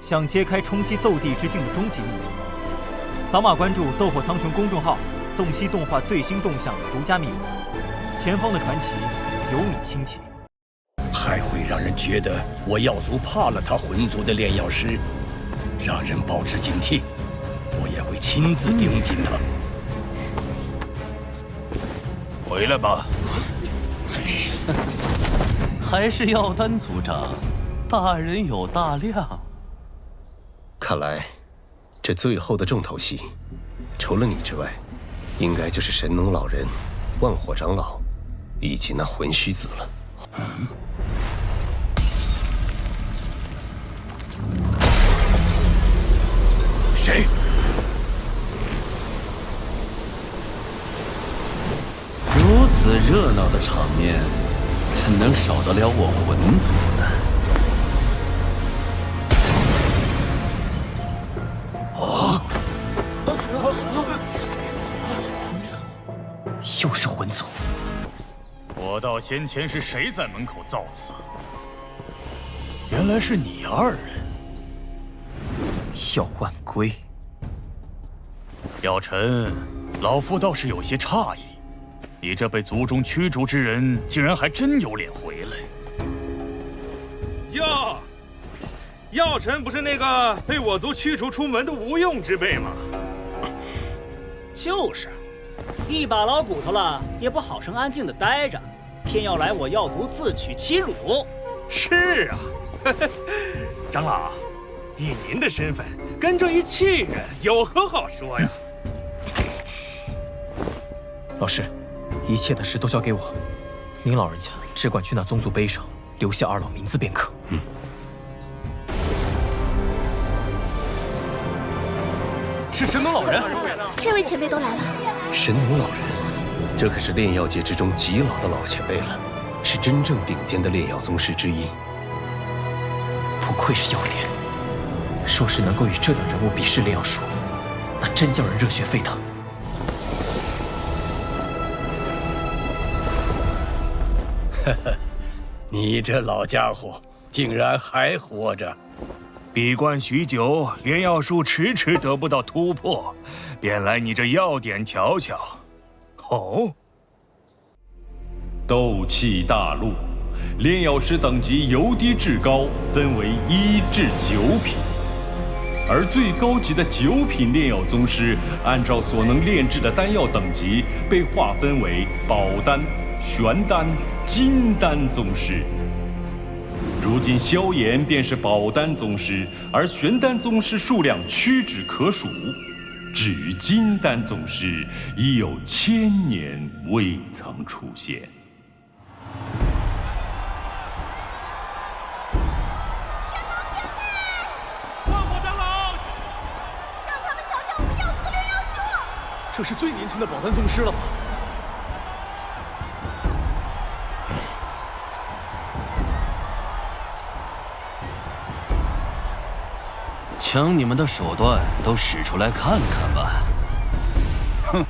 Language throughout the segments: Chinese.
想揭开冲击斗帝之境的终极秘密。扫码关注“斗火苍穹”公众号，洞悉动画最新动向，独家秘密。前方的传奇由你倾起。还会让人觉得我药族怕了他魂族的炼药师，让人保持警惕。我也会亲自盯紧他。回来吧。还是药丹族长，大人有大量。看来，这最后的重头戏，除了你之外，应该就是神农老人、万火长老，以及那魂虚子了。谁？如此热闹的场面，怎能少得了我魂族呢？哦，又是魂族！我道先前是谁在门口造次？原来是你二人。药万归，药尘，老夫倒是有些诧异，你这被族中驱逐之人，竟然还真有脸回来。药尘不是那个被我族驱逐出门的无用之辈吗？就是，一把老骨头了，也不好生安静的待着，偏要来我药族自取其辱。是啊，长老，以您的身份跟这一气人，有何好说呀？老师，一切的事都交给我，您老人家只管去那宗族碑上留下二老名字便可。是神农老人，这位前辈都来了。神农老人，这可是炼药界之中极老的老前辈了，是真正顶尖的炼药宗师之一。不愧是药典，若是能够与这等人物比试炼药术，那真叫人热血沸腾。你这老家伙竟然还活着！闭关许久，炼药术迟迟得不到突破，便来你这药典瞧瞧。哦，斗气大陆，炼药师等级由低至高，分为1至9品，而最高级的9品炼药宗师，按照所能炼制的丹药等级，被划分为宝丹、玄丹、金丹宗师。如今萧炎便是宝丹宗师，而玄丹宗师数量屈指可数。至于金丹宗师，已有1000年未曾出现。万火长老，让他们瞧瞧我们药族的炼药术。这是最年轻的宝丹宗师了吧？将你们的手段都使出来看看吧。哼，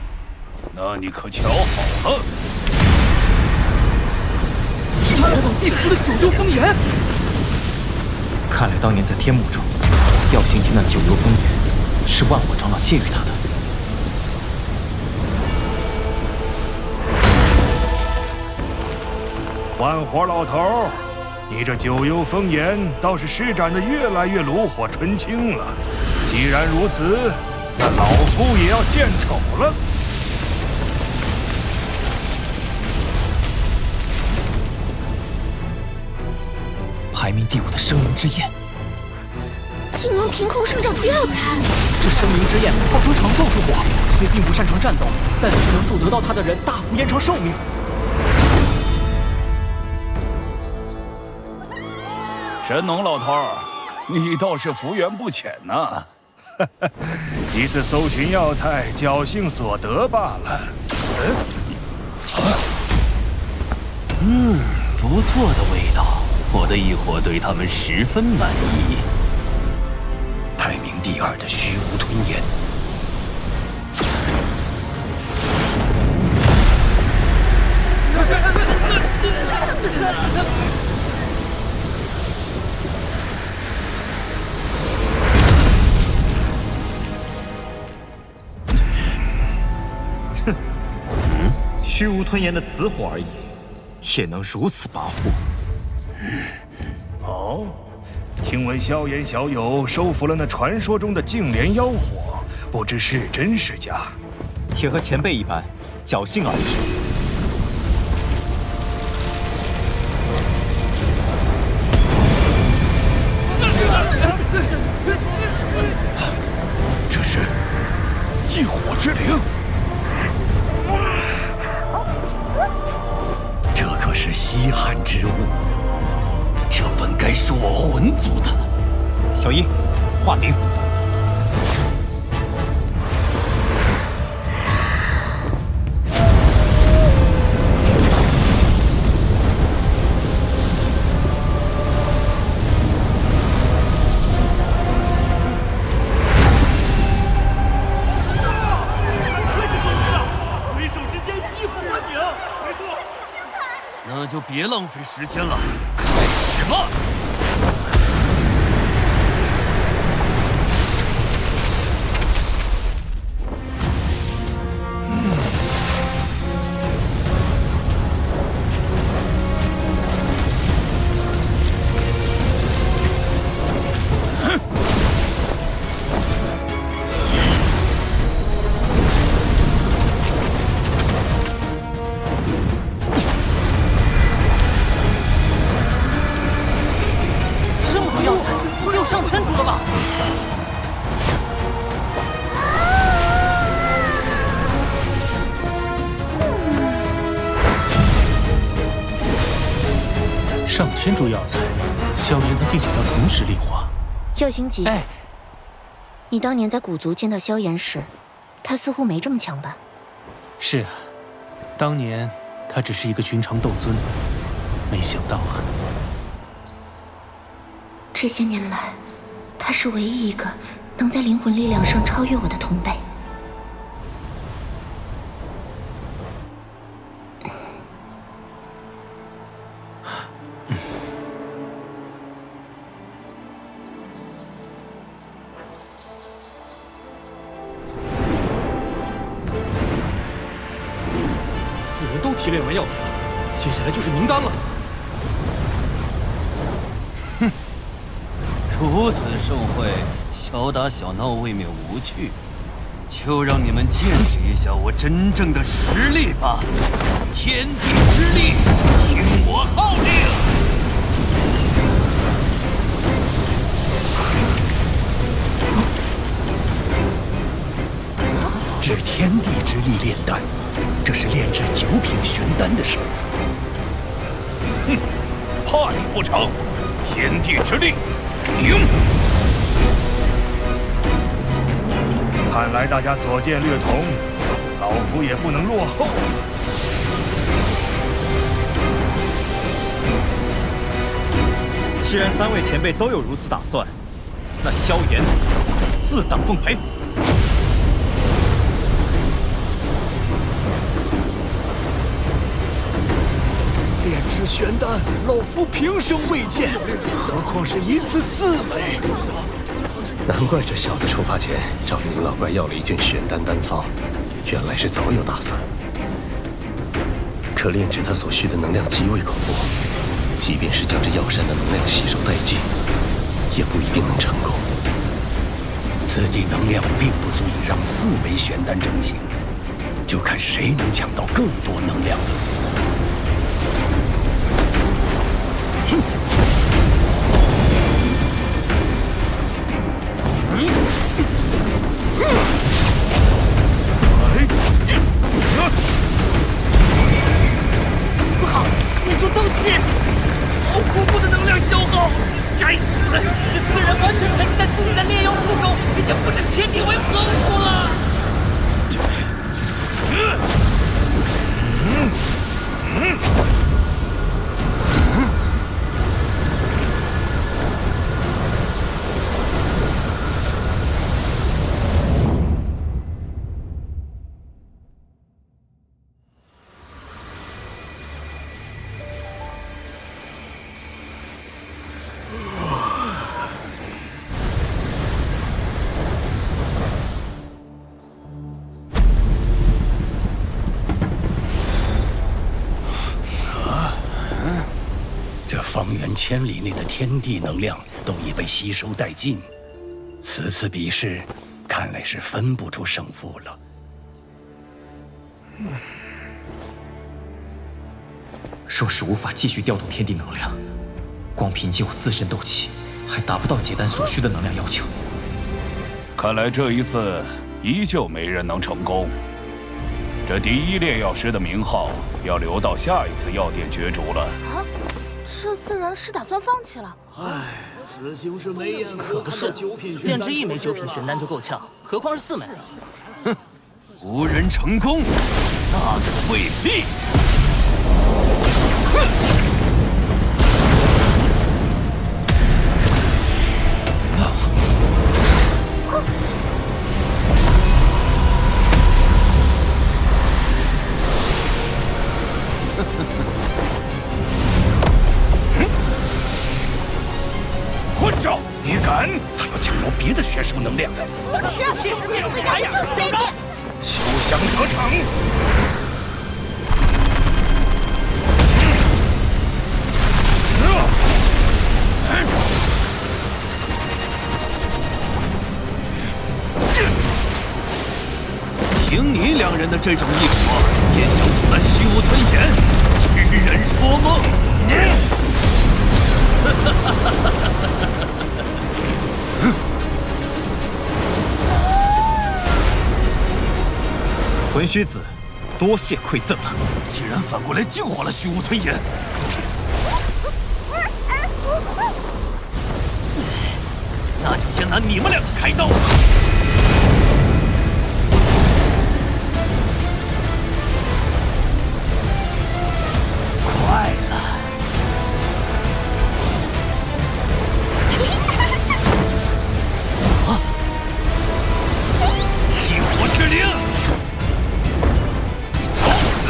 那你可瞧好了。天魔第10的九幽风炎，看来当年在天幕中，药行期那九幽风炎是万火长老借予他的。万火老头，你这九幽风炎倒是施展的越来越炉火纯青了。既然如此，那老夫也要献丑了。排名第5的生灵之焰，竟能凭空生长出药材。这生灵之焰号称长寿之火，虽并不擅长战斗，但却能助得到它的人大幅延长寿命。神农老头，你倒是福缘不浅呐！一次搜寻药材，侥幸所得罢了。不错的味道，我的异火对他们十分满意。排名第2的虚无吞炎，虚无吞炎的雌火而已，也能如此跋扈。哦，听闻萧炎小友收服了那传说中的净莲妖火，不知是真是假。也和前辈一般，侥幸而至。这是异火之灵，这可是稀罕之物，这本该是我魂族的。小一，化鼎。那就别浪费时间了，开始吧！上千株药材，萧炎他竟想要同时炼化。耀星级，哎，你当年在古族见到萧炎时，他似乎没这么强吧？是啊，当年他只是一个寻常斗尊，没想到啊，这些年来，他是唯一一个能在灵魂力量上超越我的同辈。都提炼完药材了，接下来就是凝丹了。哼，如此盛会，小打小闹未免无趣，就让你们见识一下我真正的实力吧！天地之力，听我号令！致天地之力炼丹。这是炼制9品玄丹的手法。哼，怕你不成？天地之力，赢！看来大家所见略同，老夫也不能落后。既然3位前辈都有如此打算，那萧炎自当奉陪。炼制玄丹，老夫平生未见，何况是一次4枚。难怪这小子出发前找林老怪要了一卷玄丹丹方，原来是早有打算。可炼制它所需的能量极为恐怖，即便是将这药山的能量吸收殆尽，也不一定能成功。此地能量并不足以让4枚玄丹成型，就看谁能抢到更多能量了。不好，你就动气！好恐怖的能量消耗！该死，这4人完全沉浸在自己的炼妖术中，已经不知天地为何物了。这方圆千里内的天地能量都已被吸收殆尽，此次比试，看来是分不出胜负了。若是无法继续调动天地能量，光凭借我自身斗气，还达不到结丹所需的能量要求。看来这一次依旧没人能成功。这第一炼药师的名号要留到下一次药殿角逐了。啊，这4人是打算放弃了？唉，此行是没眼可不是，炼制1枚9品玄丹就够呛，何况是4枚？哼，无人成功，那可未必。混账！你敢！他要抢夺别的玄术能量。无耻！放得下我就是卑鄙！休想得逞！凭你2人的这种一伙，也想阻拦虚无吞炎，痴人说梦！魂虚子，多谢馈赠了。竟然反过来净化了虚无吞炎，那就先拿你们2个开刀！快了！啊！激活之灵！找死！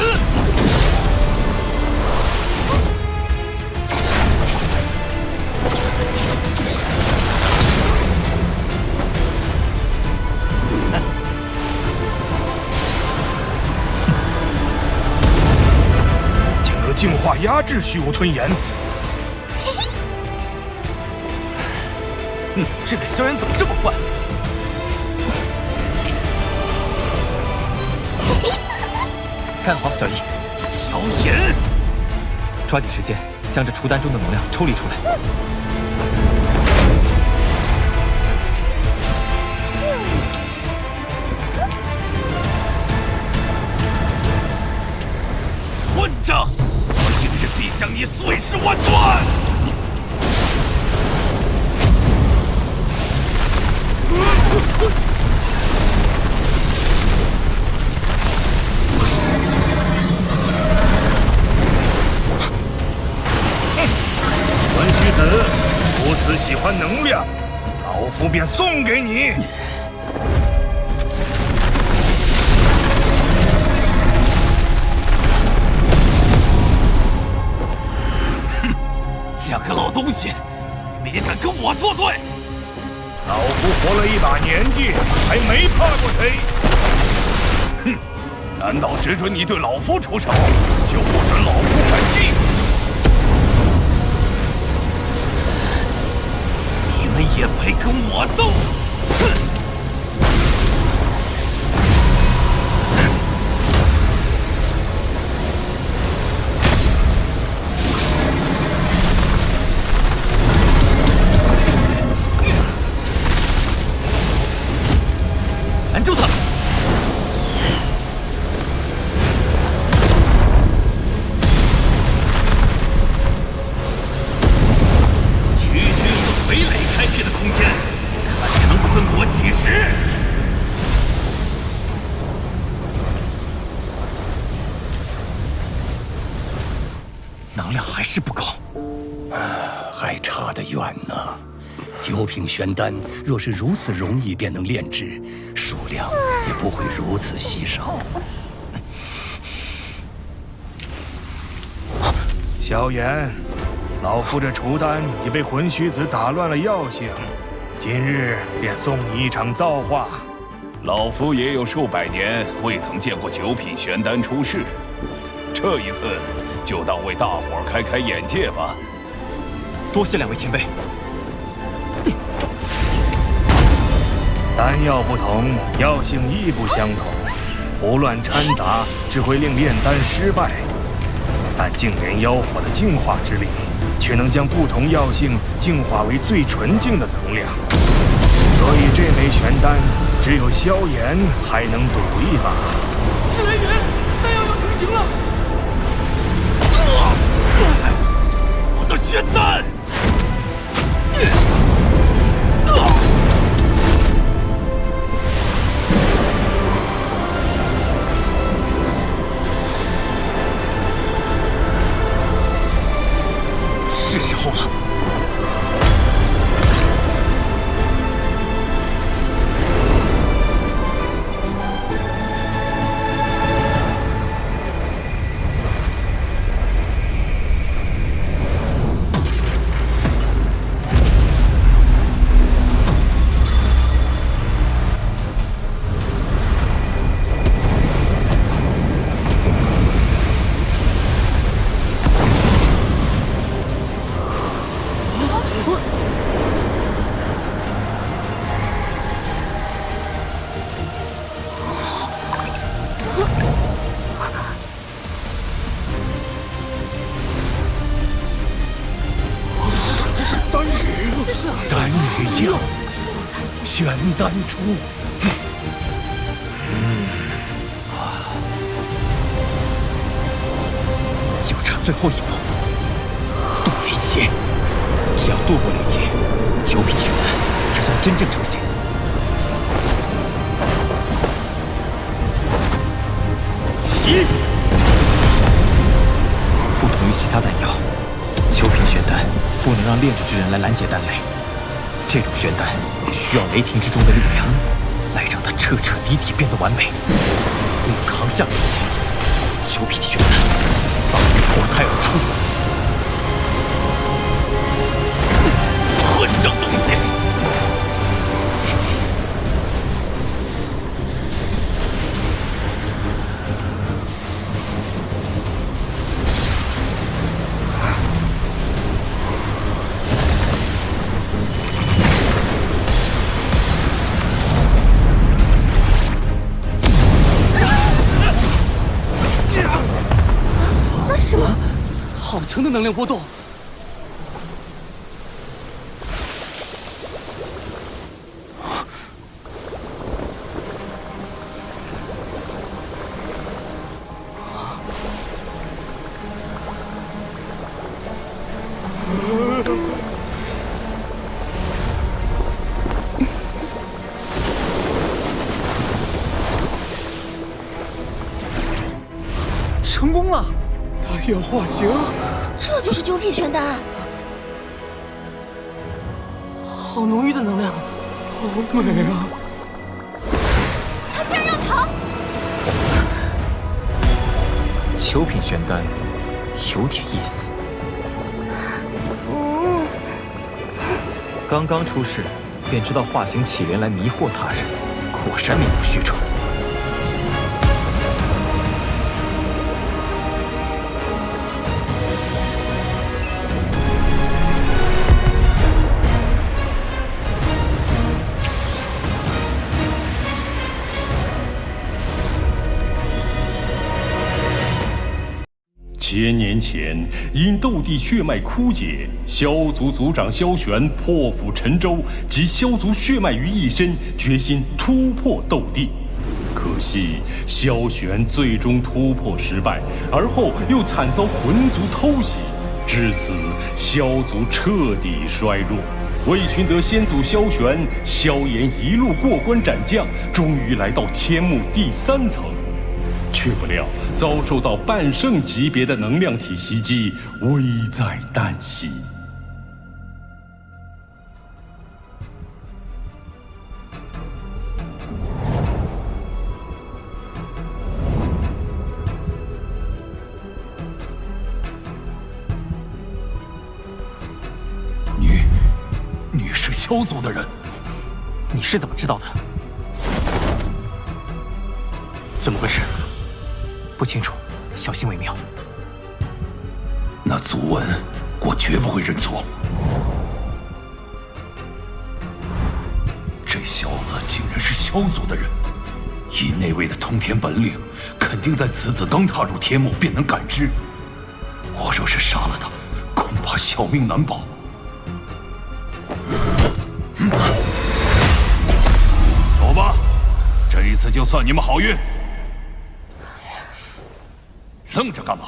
净化压制虚无吞炎。这个萧炎怎么这么坏？干得好，小易。萧炎，抓紧时间将这除丹中的能量抽离出来。混账！我今日必将你碎尸万段！文虚子，如此喜欢能量，老夫便送给你。2个老东西，你们也敢跟我作对？老夫活了一把年纪，还没怕过谁。哼，难道只准你对老夫出手，就不准老夫反击？你们也配跟我斗？哼！拦住他！区区我傀儡开辟的空间，看你能困我几时？能量还是不够，还差得远呢。9品玄丹若是如此容易便能炼制，数量也不会如此稀少。萧炎，老夫这除丹已被魂虚子打乱了药性，今日便送你一场造化。老夫也有数百年未曾见过9品玄丹出世，这一次就当为大伙儿开开眼界吧。多谢两位前辈。丹药不同，药性亦不相同，胡乱掺杂只会令炼丹失败。但净莲妖火的净化之力，却能将不同药性净化为最纯净的能量。所以这枚玄丹，只有萧炎还能赌一把。是雷云，丹药要成型了！我的玄丹！是时候了。玄丹出，就差最后一步，渡雷劫。只要渡过雷劫，9品玄丹才算真正成型。起！不同于其他丹药，9品玄丹不能让炼制之人来拦截丹雷。这种玄丹需要雷霆之中的力量，来让它彻彻底底变得完美，并扛下雷劫。9品玄丹方能脱胎而出。混账东西！好强的能量波动！成功了！丹药化形。这就是9品玄丹，好浓郁的能量，好美啊！他竟然要逃！9品玄丹有点意思。刚刚出世，便知道化形起源来迷惑他人，果然名不虚传。千年前，因斗帝血脉枯竭，萧族族长萧玄破釜沉舟，集萧族血脉于一身，决心突破斗帝。可惜萧玄最终突破失败，而后又惨遭魂族偷袭，至此萧族彻底衰弱。为寻得先祖萧玄，萧炎一路过关斩将，终于来到天幕第3层。却不料遭受到半圣级别的能量体袭击，危在旦夕。你是萧族的人？你是怎么知道的？怎么回事？不清楚，小心为妙。那族文我绝不会认错。这小子竟然是萧族的人，以那位的通天本领，肯定在此子刚踏入天幕便能感知。我若是杀了他，恐怕小命难保。走吧，这一次就算你们好运。愣着干嘛？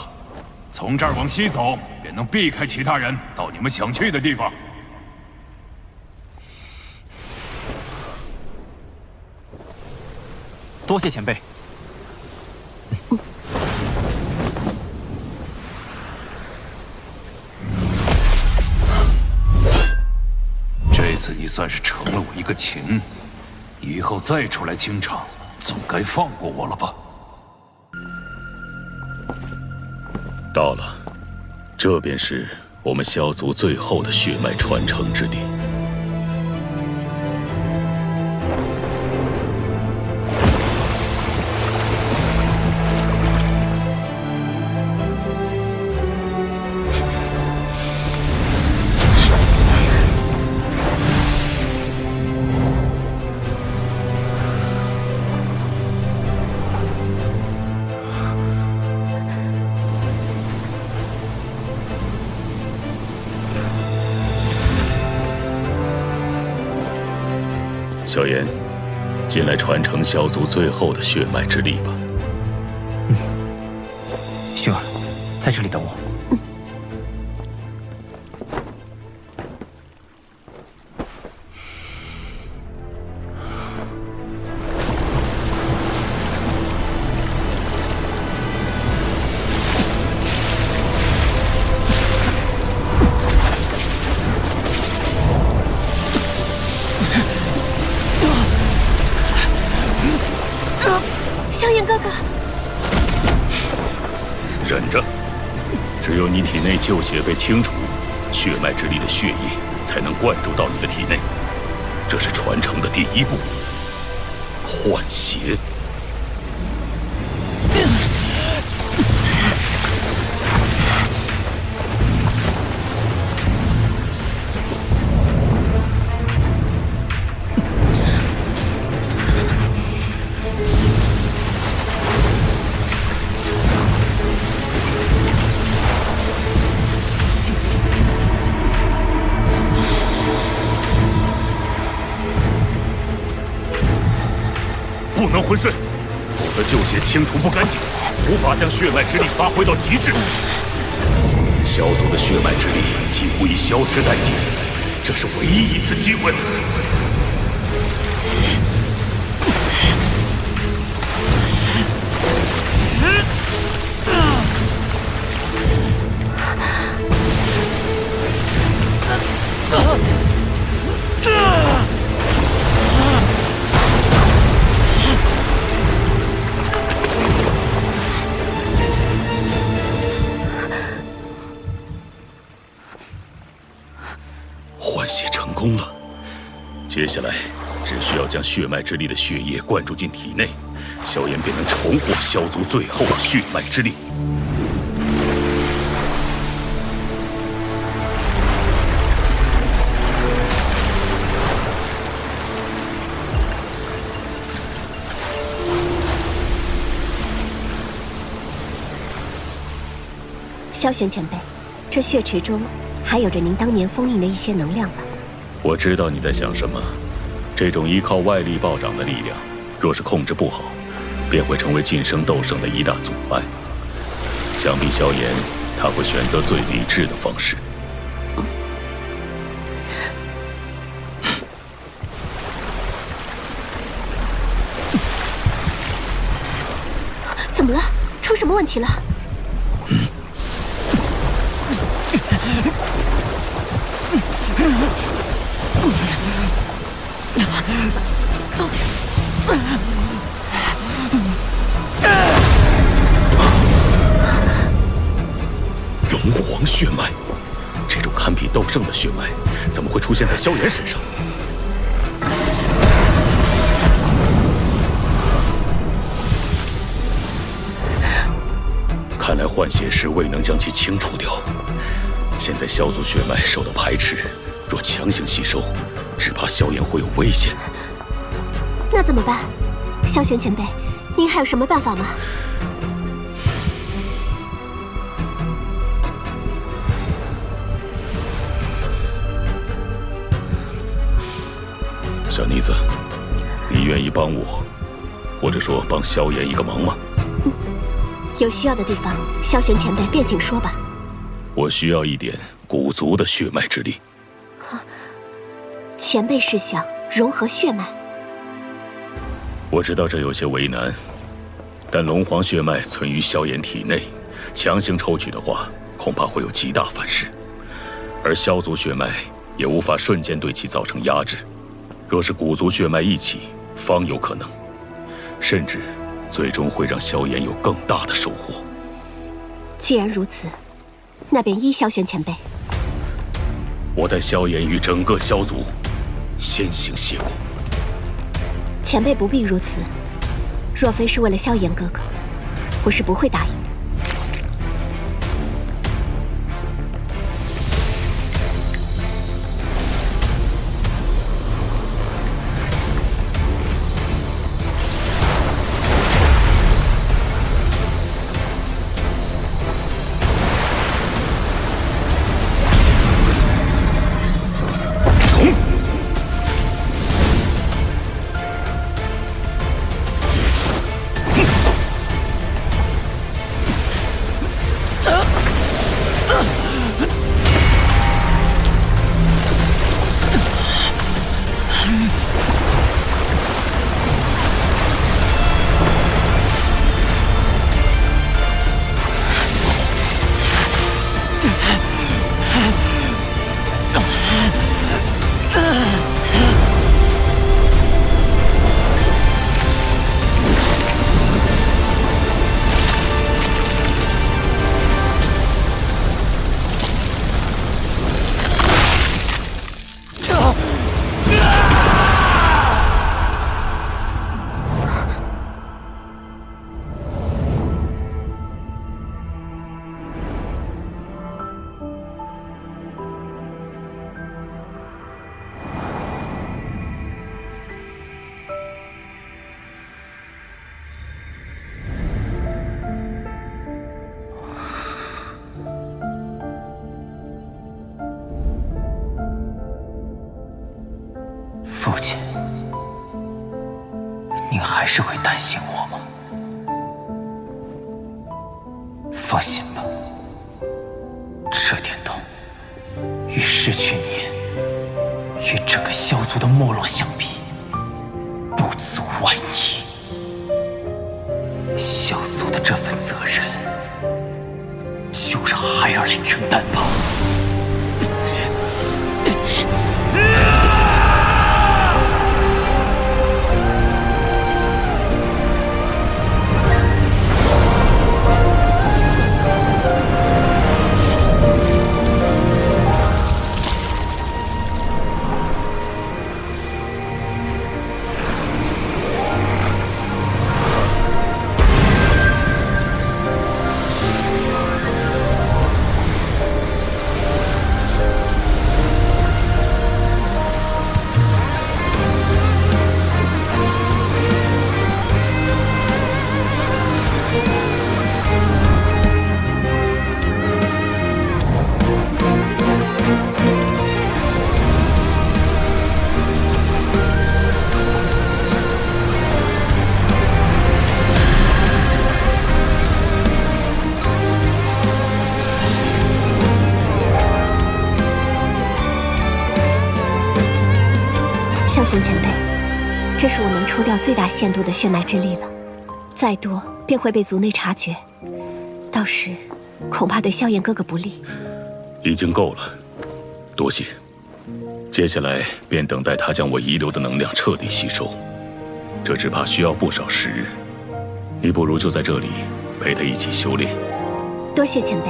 从这儿往西走，便能避开其他人，到你们想去的地方。多谢前辈。这次你算是成了我一个情，以后再出来清场，总该放过我了吧？到了，这便是我们萧族最后的血脉传承之地。萧炎，进来传承萧族最后的血脉之力吧。薰儿，在这里等我。萧炎哥哥，忍着，只有你体内旧血被清除，血脉之力的血液才能灌注到你的体内，这是传承的第一步。换血。不能昏睡，否则旧血清除不干净，无法将血脉之力发挥到极致。萧族的血脉之力几乎已消失殆尽，这是唯一一次机会了。换血成功了，接下来只需要将血脉之力的血液灌注进体内，萧炎便能重获萧族最后的血脉之力。萧玄前辈，这血池中还有着您当年封印的一些能量吧？我知道你在想什么。这种依靠外力暴涨的力量，若是控制不好，便会成为晋升斗圣的一大阻碍。想必萧炎他会选择最理智的方式。怎么了？出什么问题了？龙皇血脉，这种堪比斗圣的血脉，怎么会出现在萧炎身上？看来换血时未能将其清除掉，现在萧族血脉受到排斥，若强行吸收，只怕萧炎会有危险。那怎么办？萧玄前辈，您还有什么办法吗？小妮子，你愿意帮我，或者说帮萧炎一个忙吗？有需要的地方，萧玄前辈便请说吧。我需要一点古族的血脉之力。前辈是想融合血脉？我知道这有些为难，但龙皇血脉存于萧炎体内，强行抽取的话，恐怕会有极大反噬，而萧族血脉也无法瞬间对其造成压制。若是古族血脉一起，方有可能，甚至最终会让萧炎有更大的收获。既然如此，那便依萧玄前辈。我待萧炎与整个萧族先行谢过。前辈不必如此，若非是为了萧炎哥哥，我是不会答应的。父亲，您还是会担心我吗？放心吧，这点痛，与失去你，与整个萧族的没落相比，不足万一。萧族的这份责任，就让孩儿来承担吧。萧玄前辈，这是我能抽掉最大限度的血脉之力了，再多便会被族内察觉，到时恐怕对萧炎哥哥不利。已经够了，多谢。接下来便等待他将我遗留的能量彻底吸收，这只怕需要不少时日。你不如就在这里陪他一起修炼。多谢前辈。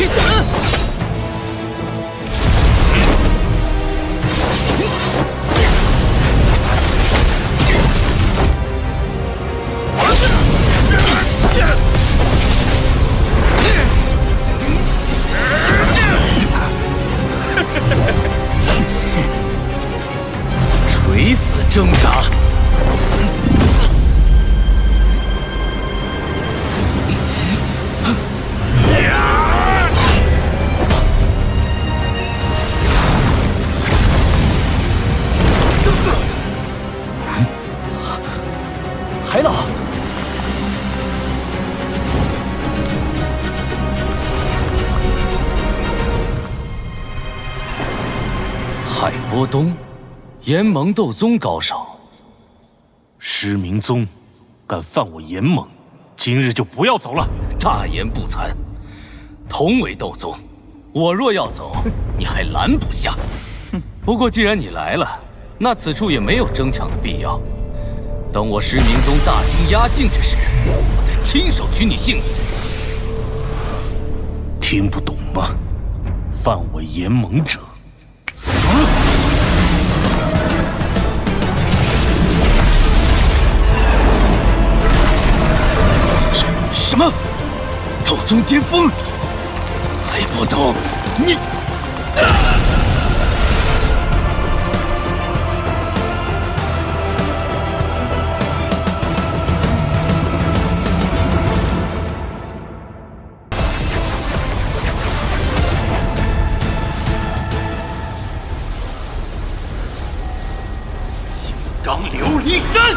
去死！垂死挣扎。海老，海波东，炎盟斗宗高手。失明宗，敢犯我炎盟，今日就不要走了。大言不惭，同为斗宗，我若要走，你还拦不下。不过既然你来了，那此处也没有争抢的必要。等我失明宗大军压境之时，我再亲手取你性命。听不懂吗？犯我炎盟者，死！什么？斗宗巅峰？海波东，你！刚琉璃山，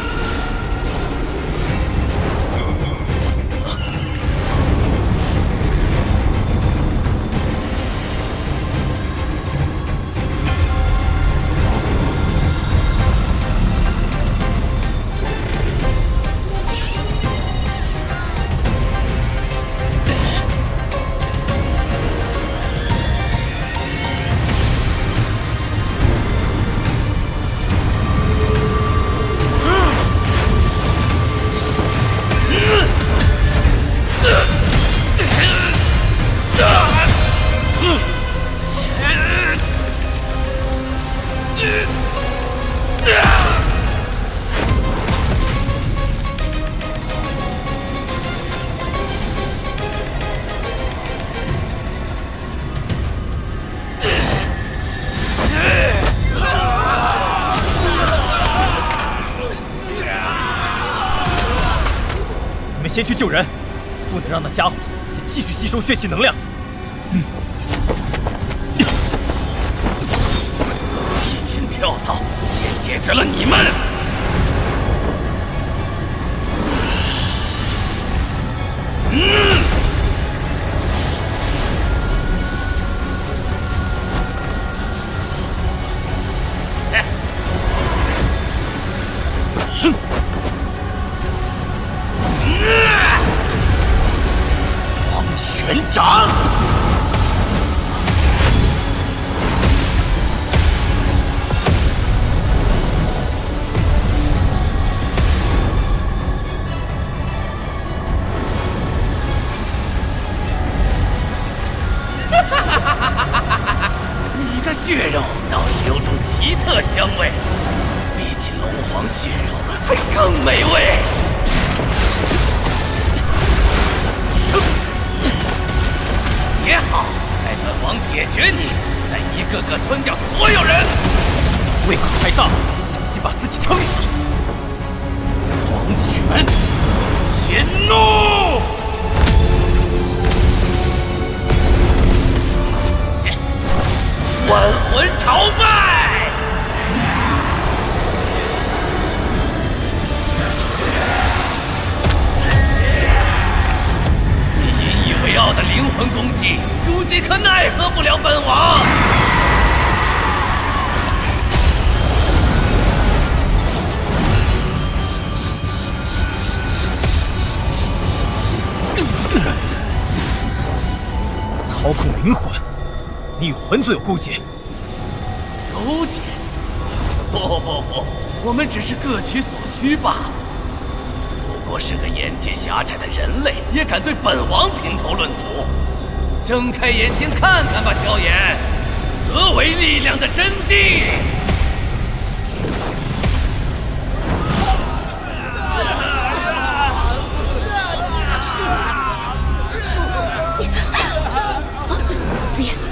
你们先去救人，不能让那家伙再继续吸收血气能量。一群跳蚤，先解决了你们。黄玄掌！你的血肉倒是有种奇特香味，比起龙皇血肉还更美味。也好，待本王解决你，再一个个吞掉所有人。胃口太大，小心把自己撑死。黄泉，炎怒！万魂朝拜！你引以为傲的灵魂攻击，如今可奈何不了本王。操控灵魂，你与魂族有勾结？勾结？不，我们只是各取所需罢了。不过是个眼界狭窄的人类，也敢对本王评头论足。睁开眼睛看看吧，萧炎，何为力量的真谛？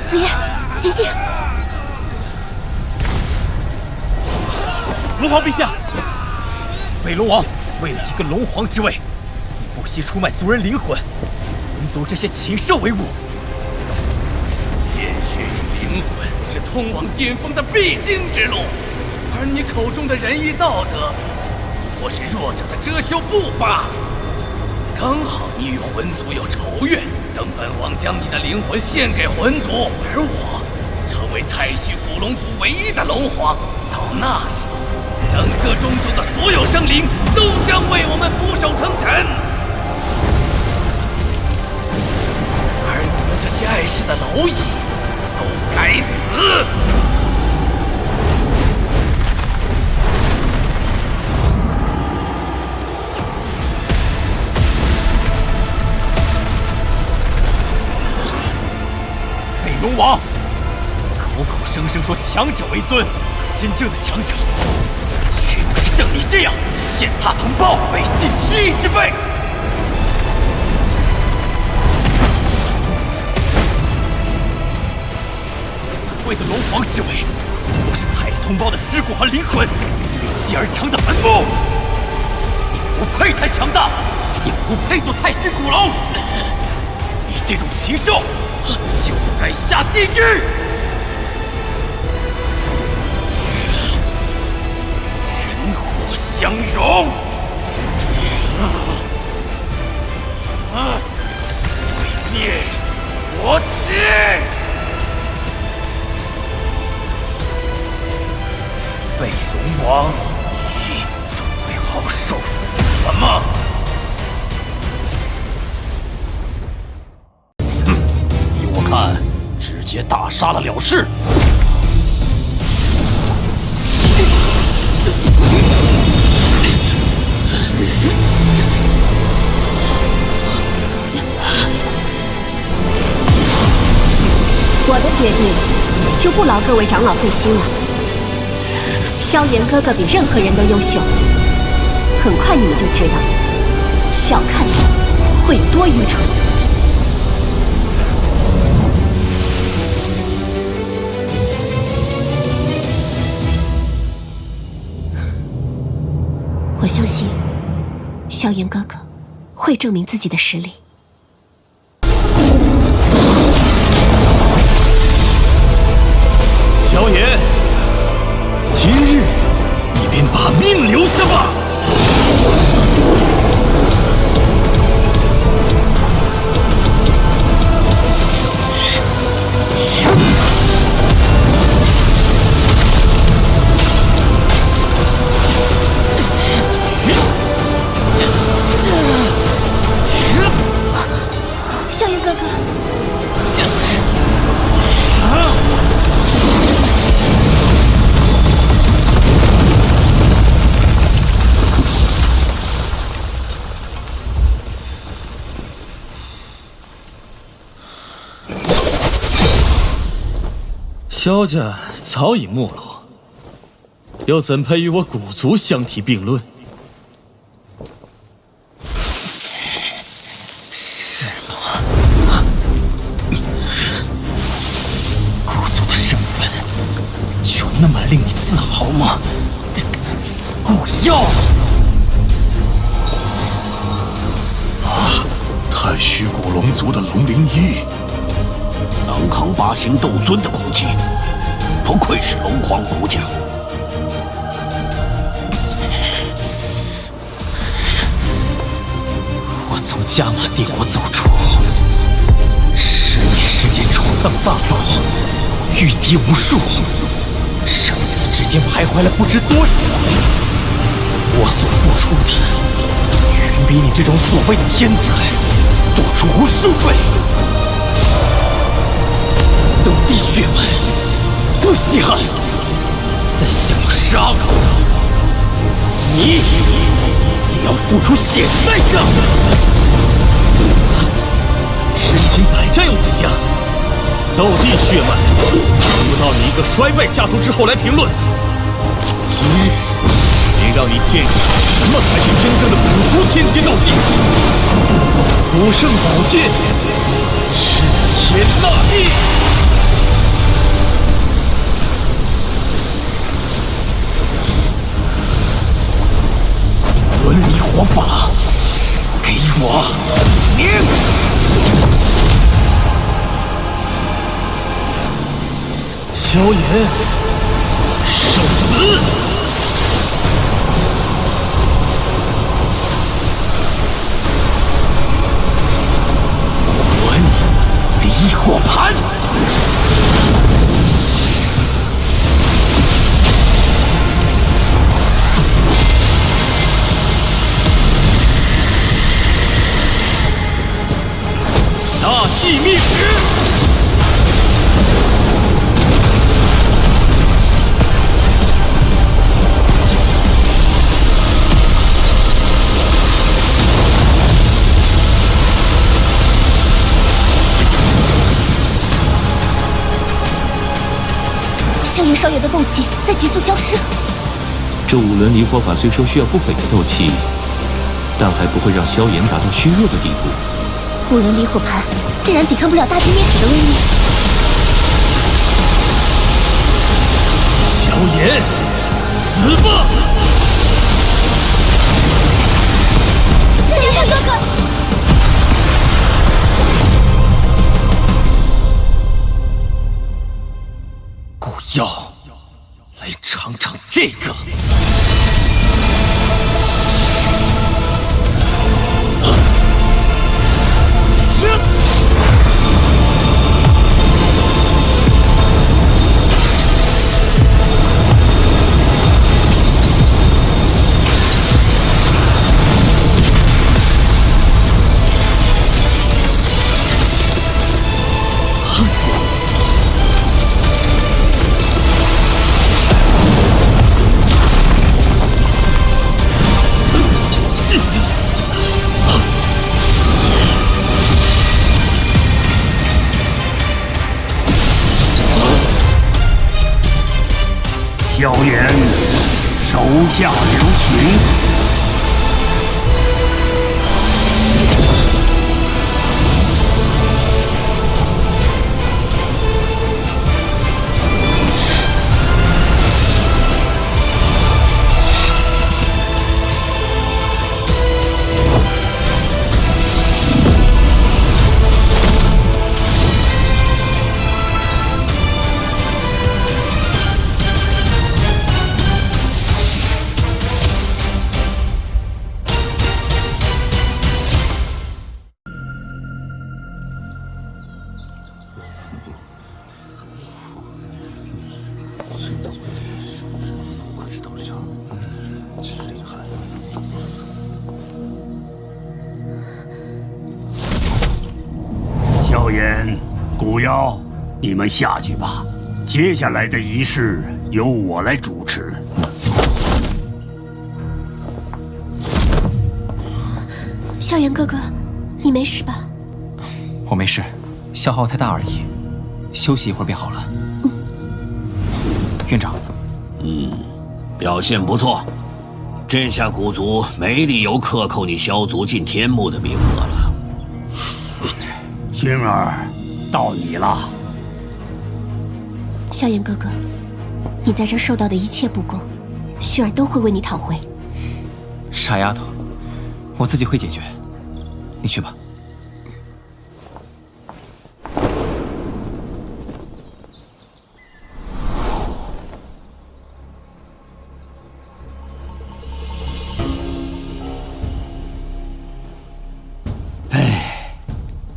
子夜，醒醒！龙皇陛下，北龙王为了一个龙皇之位，不惜出卖族人灵魂，魂族这些禽兽为伍。鲜血与灵魂是通往巅峰的必经之路，而你口中的仁义道德，不过是弱者的遮羞布罢。刚好你与魂族有仇怨。等本王将你的灵魂献给魂族，而我成为太虚古龙族唯一的龙皇。到那时，整个中州的所有生灵都将为我们俯首称臣，而你们这些碍事的蝼蚁都该死！龙王口口声声说强者为尊，真正的强者却不是像你这样践踏同胞、背信弃义之辈。所谓的龙皇之位，不过是踩着同胞的尸骨和灵魂堆砌而成的坟墓。你不配太强大，也不配做太虚古龙。你这种禽兽！就该下地狱！人火相融，毁灭我体！北龙王，你准备好受死了吗？看，直接大杀了事。我的决定就不劳各位长老费心了。萧炎哥哥比任何人都优秀，很快你们就知道，小看他会多愚蠢。我相信，萧炎哥哥会证明自己的实力。萧炎，今日你便把命留下吧。萧炎哥哥，萧家早已没落，又怎配与我古族相提并论？是吗？古族的身份就那么令你自豪吗？古妖！太虚古龙族的龙灵一，能扛8星斗尊的攻击，不愧是龙皇骨甲。我从加玛帝国走出，10年时间闯荡大陆，御敌无数，生死之间徘徊了不知多少回。我所付出的，远比你这种所谓的天才多出无数倍。斗帝血脉不稀罕，但想要杀我，你也要付出血的代价。身经百战又怎样？斗帝血脉，轮不到你一个衰败家族之后来评论。今日，得让你见识什么才是真正的古族天阶斗技。古圣宝剑，势天大地。伦理火法，给我念！萧炎，受死！滚！离火盘！大气密使！萧炎少爷的斗气在急速消失。这5轮离火法虽说需要不菲的斗气，但还不会让萧炎达到虚弱的地步。 5轮离火盘竟然抵抗不了大地灭指的威力。萧炎，死吧！萧炎哥哥，古妖，来尝尝这个！ 萧炎，手下留情。 萧炎、古妖，你们下去吧。接下来的仪式由我来主持。萧炎哥哥，你没事吧？我没事，消耗太大而已，休息一会儿便好了。院长，表现不错，这下古族没理由克扣你萧族进天幕的名额了。 薰儿，到你了。萧炎哥哥，你在这受到的一切不公，薰儿都会为你讨回。傻丫头，我自己会解决，你去吧。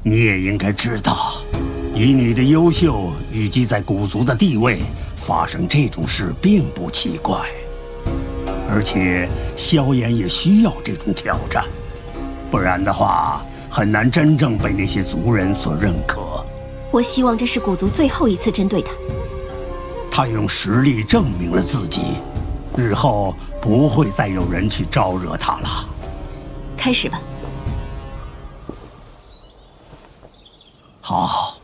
你也应该知道，以你的优秀以及在古族的地位，发生这种事并不奇怪。而且萧炎也需要这种挑战，不然的话，很难真正被那些族人所认可。我希望这是古族最后一次针对他。他用实力证明了自己，日后不会再有人去招惹他了。开始吧。 好。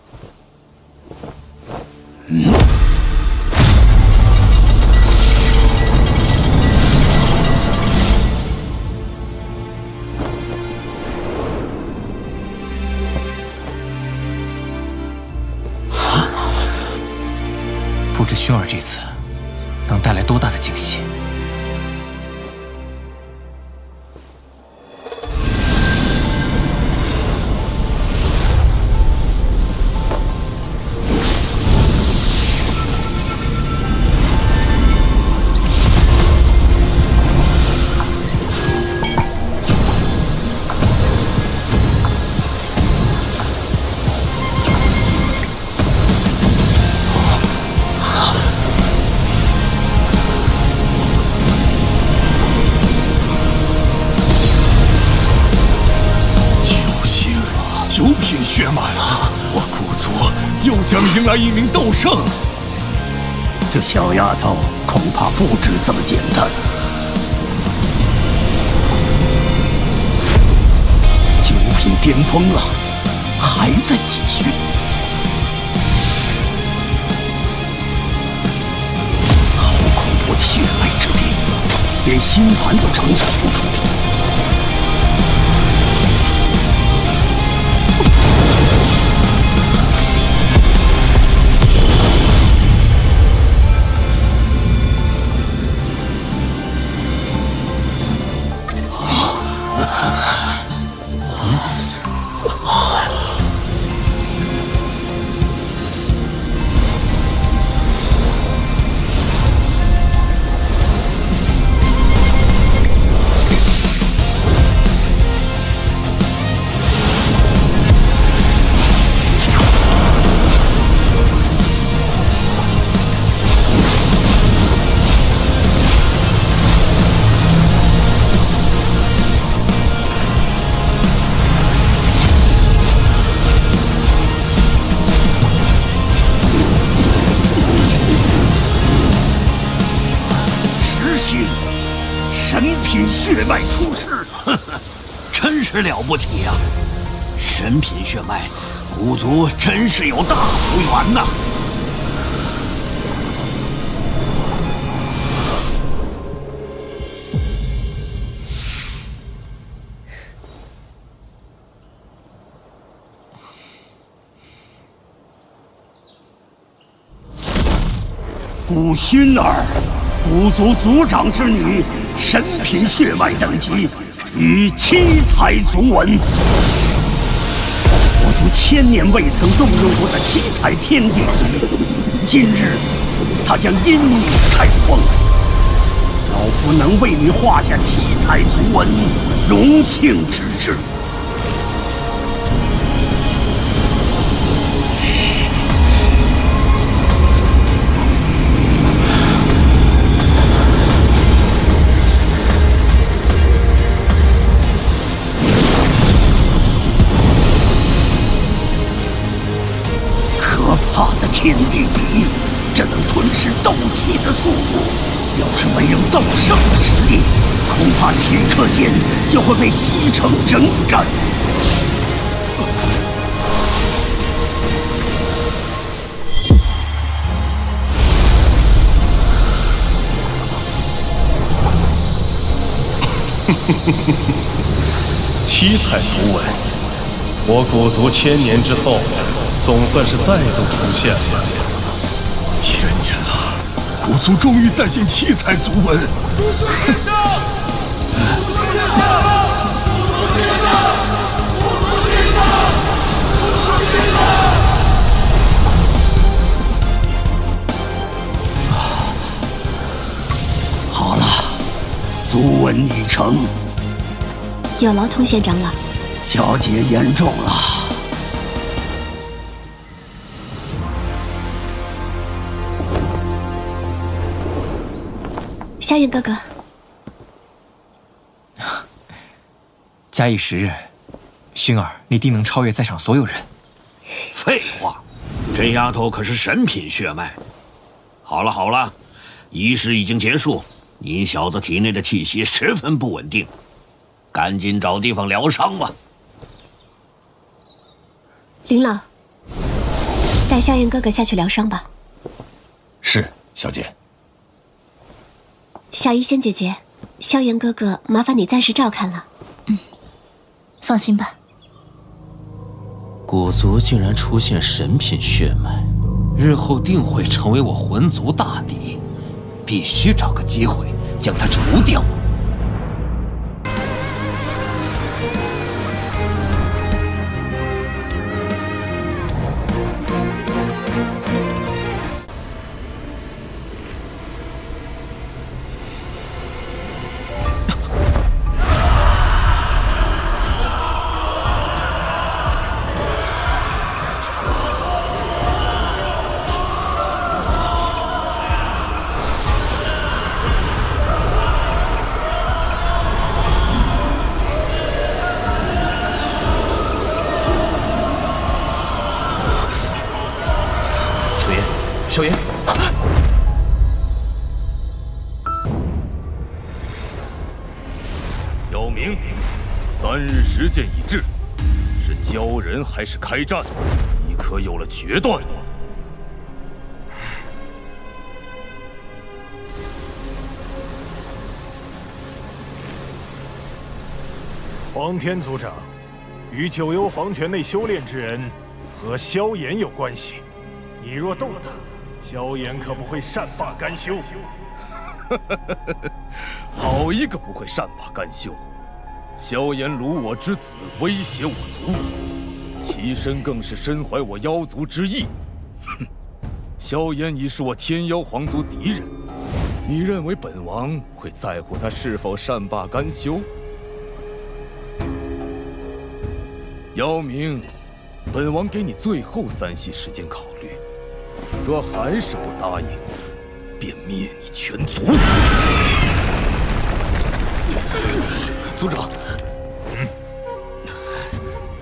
不知薰儿这次能带来多大的惊喜。9品血脉，我古族又将迎来一名斗圣。这小丫头恐怕不止这么简单。9品巅峰了，还在继续。好恐怖的血脉之力，连星团都承受不住。神品血脉出世，呵呵，真是了不起呀！神品血脉，古族真是有大福缘呐！古薰儿，古族族长之女，神品血脉等级与七彩族纹。我族1000年未曾动用过的七彩天地，今日它将因你开封。老夫能为你画下七彩族纹，荣幸之至。天地比，这能吞噬斗气的速度，要是没有斗圣的实力，恐怕顷刻间就会被吸成整干。七彩族纹，我古族1000年之后。总算是再度出现了。1000年了，古族终于再现七彩族纹。好了，族纹已成。有劳通玄长老。小姐言重了。萧炎哥哥，假以时日，薰儿，你定能超越在场所有人。废话，这丫头可是神品血脉。好了好了，仪式已经结束，你小子体内的气息十分不稳定，赶紧找地方疗伤吧。林老，带萧炎哥哥下去疗伤吧。小姐。小医仙姐姐，萧炎哥哥，麻烦你暂时照看了。放心吧。古族竟然出现神品血脉，日后定会成为我魂族大敌，必须找个机会将他除掉。萧炎，姚明，3日时间已至，是交人还是开战？你可有了决断？黄天族长，与九幽黄泉内修炼之人和萧炎有关系。你若动他，萧炎可不会善罢甘休。好一个不会善罢甘休！萧炎掳我之子，威胁我族，其身更是身怀我妖族之意。哼！萧炎已是我天妖皇族敌人，你认为本王会在乎他是否善罢甘休？姚明，本王给你最后3息时间考虑。若还是不答应，便灭你全族。族长，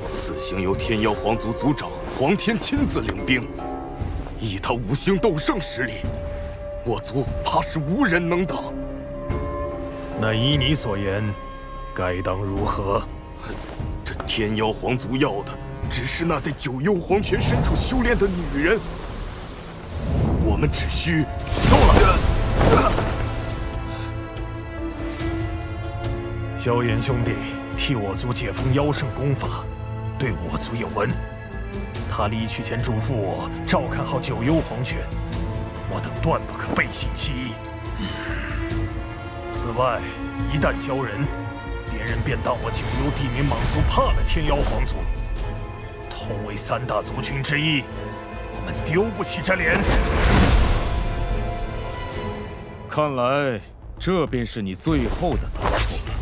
此行由天妖皇族族长黄天亲自领兵，以他5星斗圣实力，我族怕是无人能挡。那依你所言，该当如何？这天妖皇族要的只是那在九幽黄泉深处修炼的女人。我们只需够了。萧炎兄弟替我族解封妖圣功法，对我族有恩。他离去前嘱咐我照看好九幽黄泉，我等断不可背信弃义。此外，一旦交人，别人便当我九幽地冥莽族怕了天妖皇族。同为3大族群之一，我们丢不起这脸。看来，这便是你最后的答复了。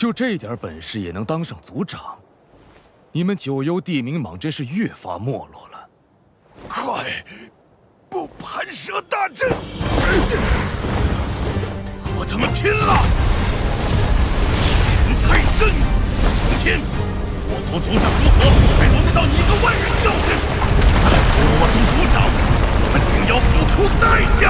就这点本事也能当上族长？你们九幽地冥蟒真是越发没落了。快，布盘蛇大阵，和他们拼了！人太甚，明天我族族长如何，还轮不到你一个万人教士。出我族族长，我们定要付出代价。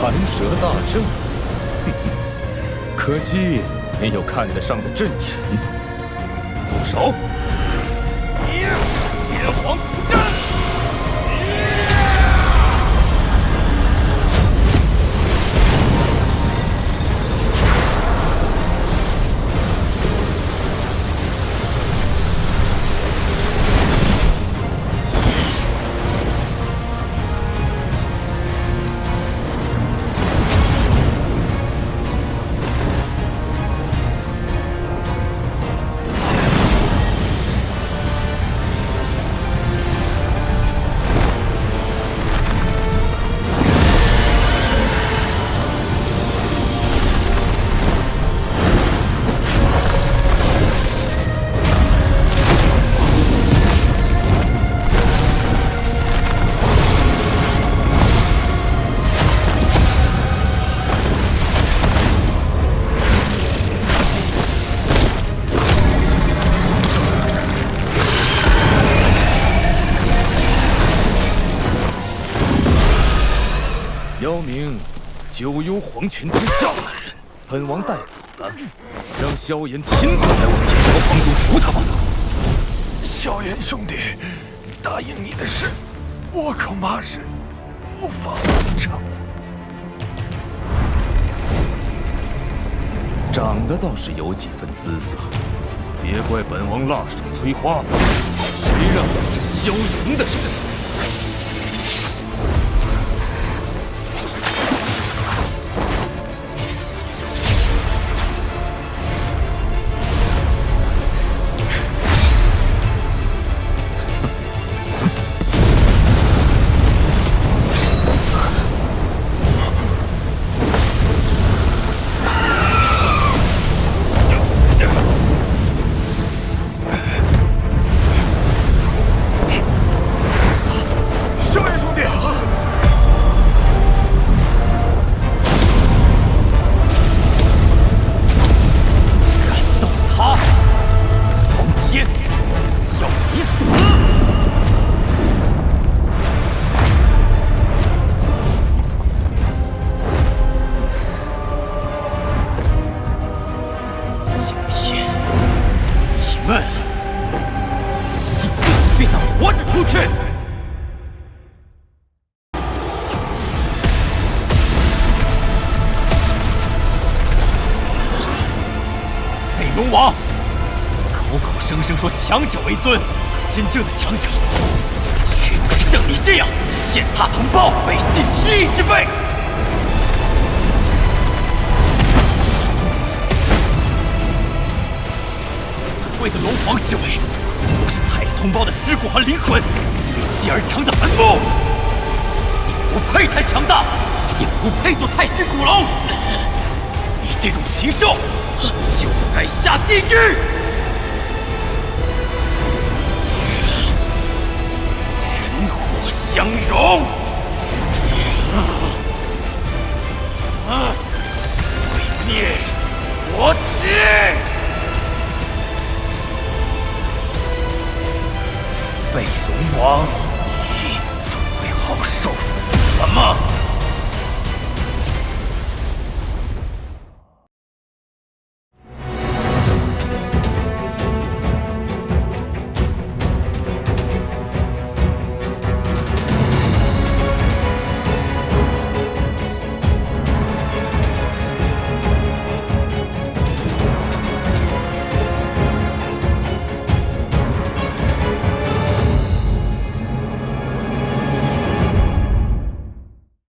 盘蛇大阵，可惜没有看得上的阵眼。住手！炎黄古阵！妖明，九幽黄泉之下的人，本王带走了，让萧炎亲自来我天朝皇族赎他吧。萧炎兄弟，答应你的事，我恐怕是无法完成。长得倒是有几分姿色，别怪本王辣手摧花。谁让你是萧炎的人？龙王，口口声声说强者为尊，真正的强者，却不是像你这样践踏同胞、背信弃义之辈。所谓的龙皇之位，不是踩着同胞的尸骨和灵魂堆砌而成的坟墓。你不配太强大，也不配做太虚古龙。你这种禽兽！就该下地狱！人火相融，毁灭我体！被龙王，你准备好受死了吗？